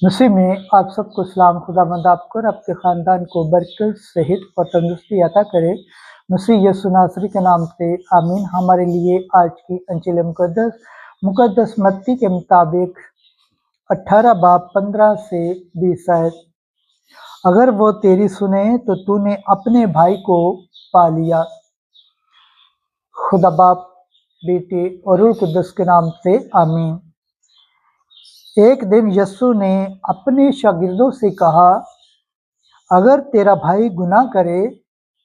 मसीह में आप सबको सलाम। खुदावंद आपको और आपके ख़ानदान को बरकत, सेहत और तंदुरुस्ती अता करे। मसीह यीशु नासरी के नाम से आमीन। हमारे लिए आज की अंजिल मुकद्दस मत्ती के मुताबिक 18 बाब 15 से 20 आयत। अगर वो तेरी सुने तो तूने अपने भाई को पा लिया। खुदा बाप, बेटे और रूह कुद्दस के नाम से आमीन। एक दिन यीशु ने अपने शागिर्दों से कहा, अगर तेरा भाई गुनाह करे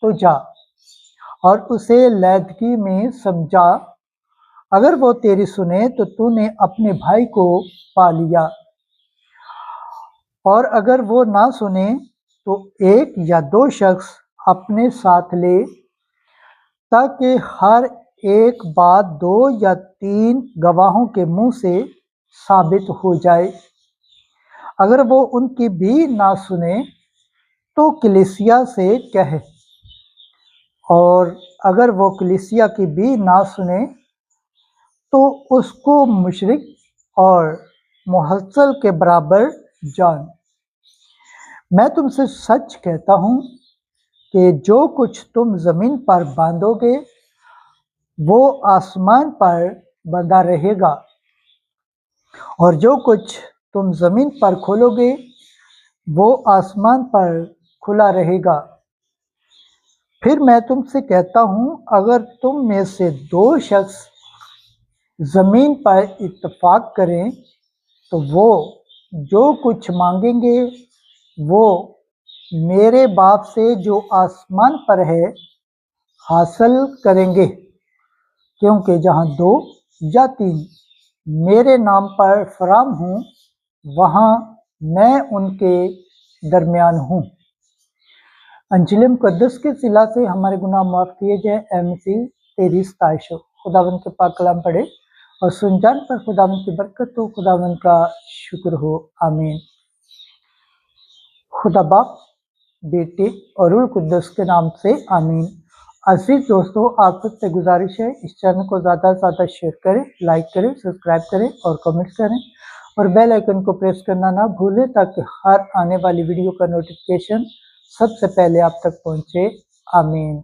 तो जा और उसे लैदगी में समझा। अगर वो तेरी सुने तो तूने अपने भाई को पा लिया, और अगर वो ना सुने तो एक या दो शख्स अपने साथ ले, ताकि हर एक बात 2 या 3 गवाहों के मुंह से साबित हो जाए। अगर वो उनकी भी ना सुने तो कलीसिया से कहे, और अगर वो कलीसिया की भी ना सुने तो उसको मुशरिक और मुहस्सल के बराबर जान। मैं तुमसे सच कहता हूँ कि जो कुछ तुम ज़मीन पर बांधोगे वो आसमान पर बंधा रहेगा, और जो कुछ तुम ज़मीन पर खोलोगे वो आसमान पर खुला रहेगा। फिर मैं तुमसे कहता हूँ, अगर तुम में से 2 शख्स ज़मीन पर इत्तेफाक करें तो वो जो कुछ मांगेंगे वो मेरे बाप से जो आसमान पर है हासिल करेंगे, क्योंकि जहाँ 2 या 3 मेरे नाम पर फराम हूँ वहाँ मैं उनके दरमियान हूँ। अंजिल मुकद्दस के सिला से हमारे गुनाह माफ़ किए जाए। ऐ मसीह तेरी सताइश हो। खुदावंद के पाक कलाम पढ़े और सुन जान पर खुदावंद की बरकत हो। खुदावंद का शुक्र हो। आमीन। खुदा बाप, बेटे और रूह कुद्दस के नाम से आमीन। अजीज दोस्तों, आप सबसे गुजारिश है इस चैनल को ज़्यादा से ज़्यादा शेयर करें, लाइक करें, सब्सक्राइब करें और कमेंट करें, और बेल आइकन को प्रेस करना ना भूलें ताकि हर आने वाली वीडियो का नोटिफिकेशन सबसे पहले आप तक पहुंचे। आमीन।